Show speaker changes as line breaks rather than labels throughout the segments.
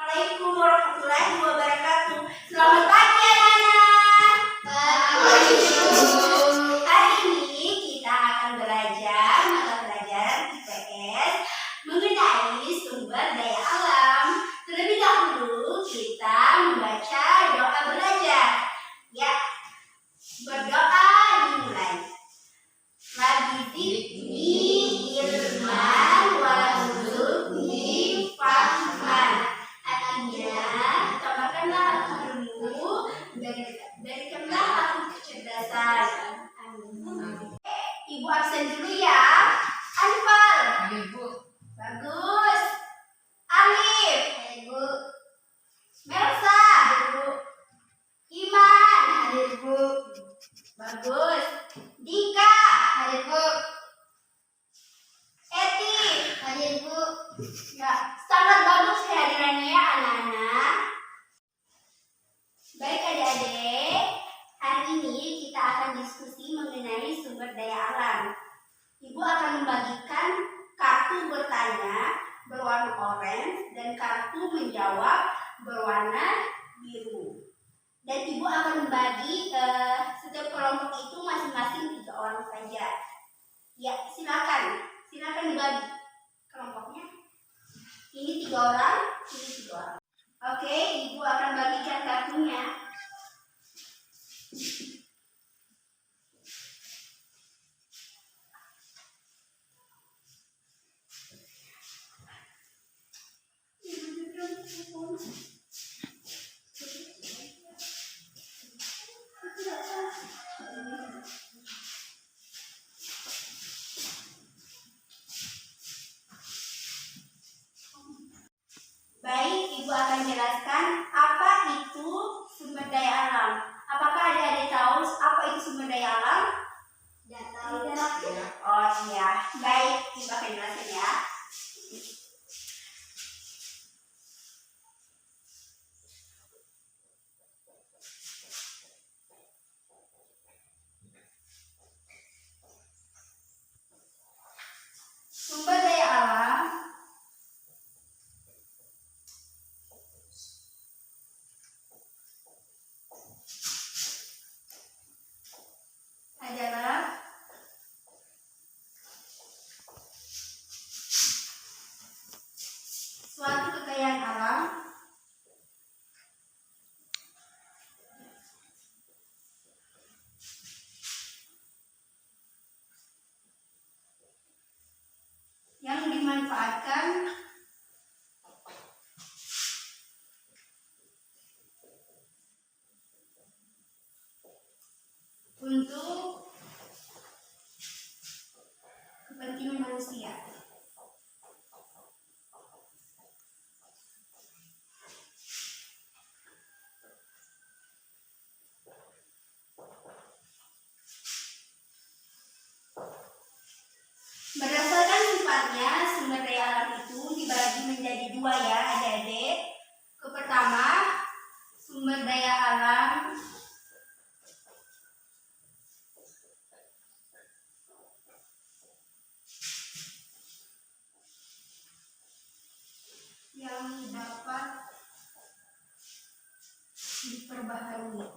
Assalamualaikum warahmatullahi wabarakatuh. Selamat pagi anak-anak. Hari ini kita akan belajar mata pelajaran IPS mengenai sumber daya alam. Terlebih dahulu kita membaca doa belajar. Ya, berdoa dimulai. Rabbi ilman warzuqni fahman. Artinya, tambahkanlah aku ilmu, berikanlah aku kecerdasan. Amin. Ibu absen dulu ya. Anfal.
Ibu.
Bagus. Alif. Ibu. Melsa. Ibu. Iman. Ibu. Bagus. Dika. Ibu. Eti. Ibu. Ya, sangat bagus kehadirannya ya anak-anak. Baik adik-adik, hari ini kita akan diskusi mengenai sumber daya alam. Ibu akan membagikan kartu bertanya berwarna oranye dan kartu menjawab berwarna biru. Dan ibu akan membagi setiap kelompok itu masing-masing 3 orang saja. Ya, silakan dibagi kelompoknya. Ini 3 orang, ini 3 orang. Oke, ibu akan bagikan kartunya. Baik, ibu akan jelaskan apa itu sumber daya alam. Apakah adik-adik tahu apa itu sumber daya alam? Tidak tahu. Oh iya, baik, ibu akan jelaskan ya. Sumber daya alam adalah suatu kekayaan alam yang dimanfaatkan untuk kepentingan manusia. Berdasarkan sifatnya, sumber daya alam itu dibagi menjadi 2 ya adik-adik. Pertama, sumber daya alam yang dapat diperbaharui.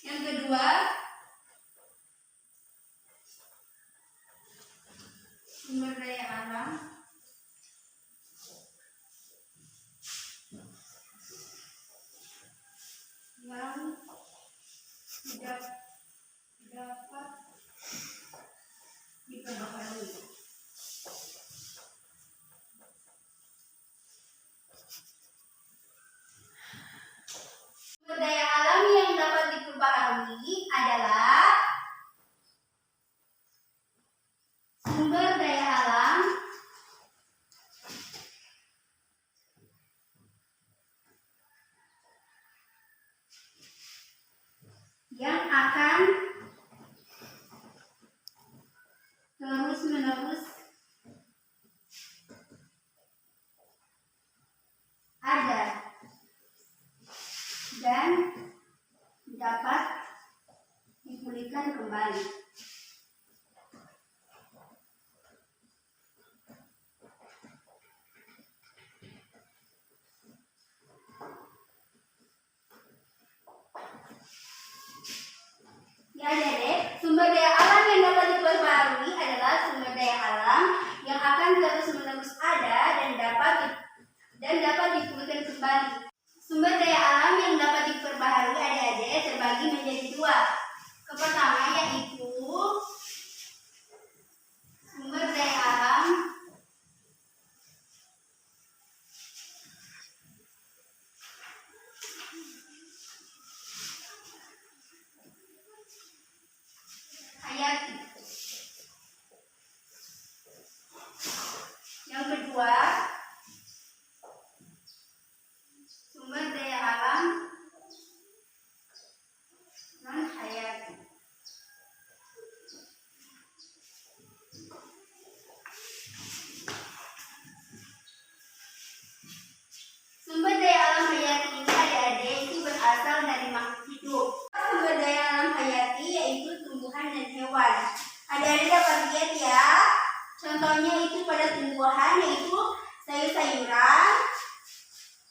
Yang kedua, sumber daya alam yang tidak dapat diperbaharui. Sumber daya alam yang dapat diperbaharui adalah sumber daya alam yang akan terus-menerus ada dan dapat dipulihkan kembali. Ya adik-adik, sumber daya alam yang dapat diperbarui adalah sumber daya alam yang akan terus-menerus ada dan dapat dipulihkan kembali. Sumber daya alam yang dapat diperbaharui adik-adik terbagi menjadi dua. Yang pertama yaitu sumber daya alam hayati. Yang kedua, sumber daya alam non hayati. Sumber daya alam hayati ini adik-adik itu berasal dari makhluk hidup. Sumber daya alam hayati yaitu tumbuhan dan hewan. Adik-adik dapat lihat ya. Contohnya itu pada tumbuhan yaitu sayur-sayuran,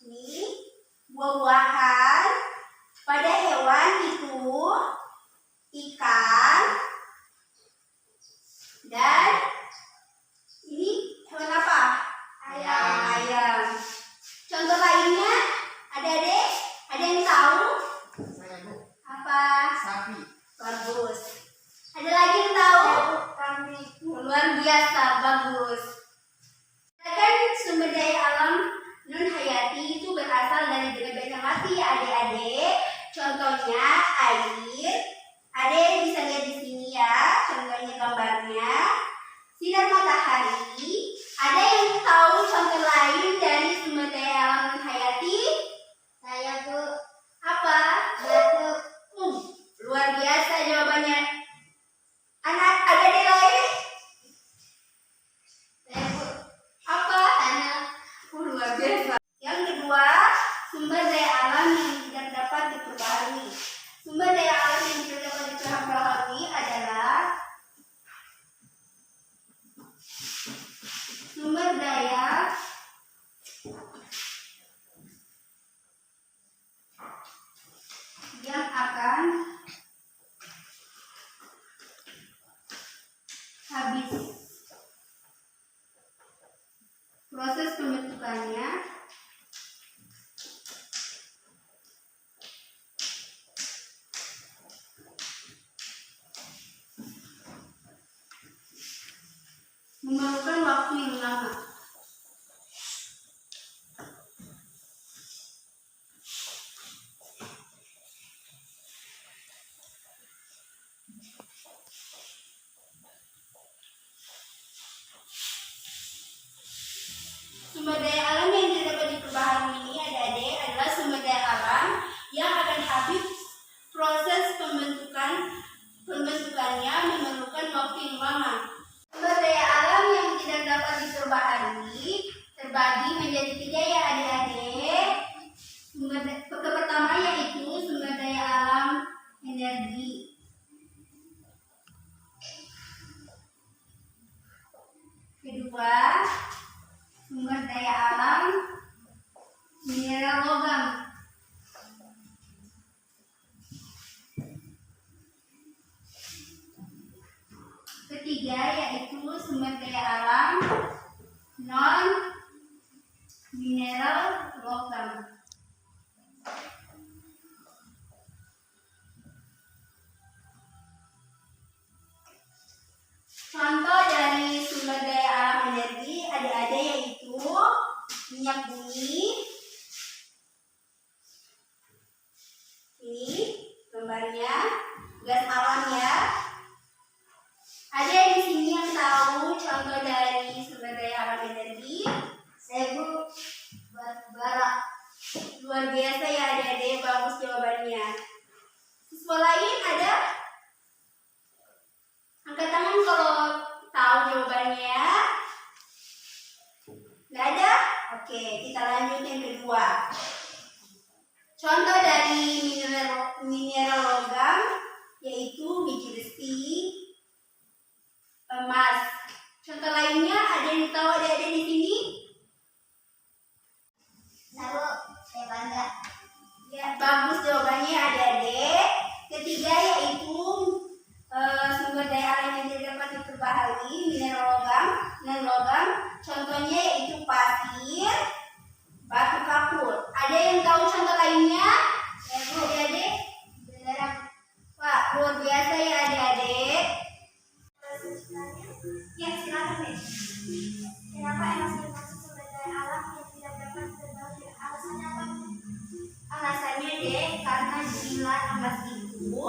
ini buah-buahan. Pada hewan itu ikan dan ini hewan apa? Ayam. Contoh lainnya, adik-adik, ada yang tahu?
Saya Bu.
Apa?
Sapi.
Bagus. Ada lagi yang tahu?
Kambing.
Luar biasa, bagus. Kan sumber daya alam non hayati itu berasal dari benda-benda mati ya adik-adik. Contohnya air. Adik bisa lihat di sini ya, contohnya gambarnya. Sinar matahari. Ada yang tahu contoh lain dari sumber daya alam non hayati?
Saya Bu.
Apa?
Batu.
Luar biasa jawabannya. Adik-adik lain?
Saya Bu.
Apa?
Tanah.
Luar biasa. Yang kedua, sumber daya alam yang tidak dapat diperbaharui. Sumber daya alam yang tidak dapat diperbaharui adalah sumber daya yang akan habis. Proses pembentukannya memerlukan waktu yang lama. Sumber daya alam yang tidak dapat diperbaharui ini adik-adik adalah sumber daya alam yang akan habis. Proses pembentukannya memerlukan waktu yang lama. Sumber daya alam yang tidak dapat diperbaharui terbagi menjadi tiga ya adik-adik. Pertama yaitu sumber daya alam energi. Kedua, sumber daya alam mineral logam. Ketiga yaitu sumber daya alam non mineral logam. Contoh dari sumber daya alam energi adik-adik yaitu minyak bumi. Ini gambarnya, gas alam ya. Ada yang di sini yang tahu contoh dari sumber daya alam energi?
Saya Bu. Batu bara.
Luar biasa ya adik-adik, bagus jawabannya. Siswa lain ada? Angkat tangan kalau tahu jawabannya. Nggak ada? Oke, kita lanjut yang kedua. Contoh dari mineral logam yaitu biji besi, emas. Contoh lainnya ada yang tahu adik-adik di sini?
Tahu. Saya bangga.
Ya, bagus jawabannya adik-adik. Ketiga yaitu itu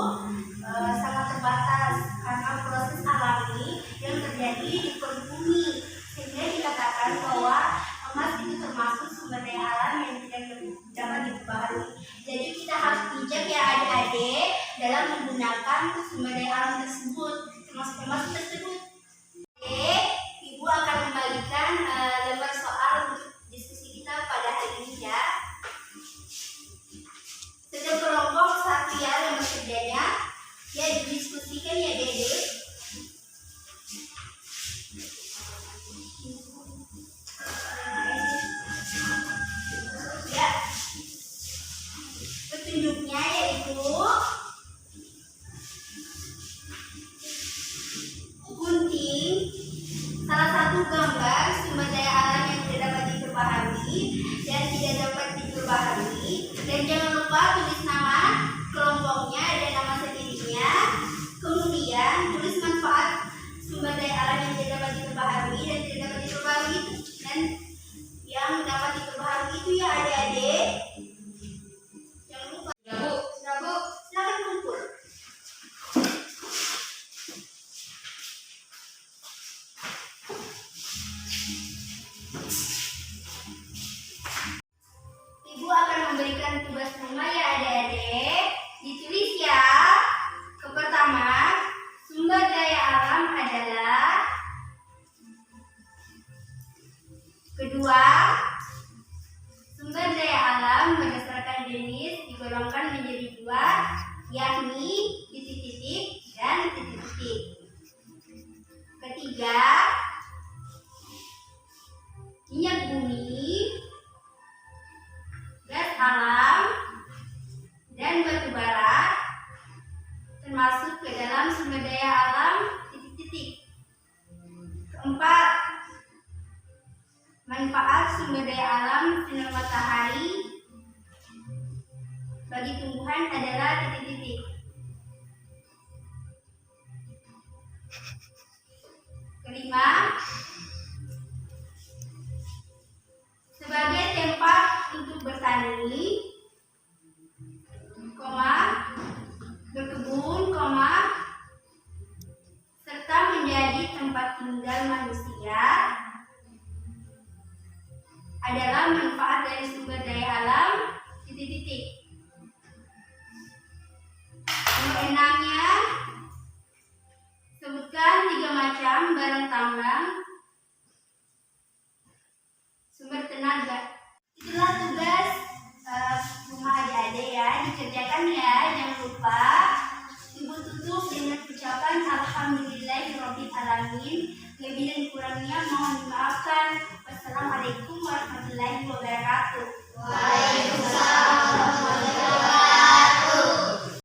sangat terbatas karena proses alami yang terjadi di perut bumi, sehingga dikatakan bahwa emas itu termasuk sumber daya alam yang tidak dapat diperbaharui. Jadi kita harus bijak ya adik-adik dalam menggunakan sumber daya alam tersebut, termasuk emas tersebut. Oke, Ibu akan membagikan lembar soal untuk diskusi kita pada hari ini ya. Setiap kelompok satu ya lembar kerjanya, ya didiskusikan ya Dede. Ya, petunjuknya yaitu gunting, salah satu gambar sumber daya alam yang tidak dapat diperbaharui dan tidak dapat diperbaharui, dan jangan lupa tulis nama kelompoknya dan nama sendirinya, kemudian tulis manfaat sumber daya alam yang tidak dapat diperbaharui dan tidak dapat diperbaharui, dan yang dapat diperbaharui itu ya adik-adik. Jangan lupa. Sudah bu, silakan kumpul. Ibu akan memberikan tugas rumah ya adik-adik. Ditulis ya. Pertama, sumber daya alam adalah. Kedua, sumber daya alam berdasarkan jenis digolongkan menjadi dua, yakni titik-titik dan titik-titik. Ketiga, minyak bumi, gas alam, dan batu bara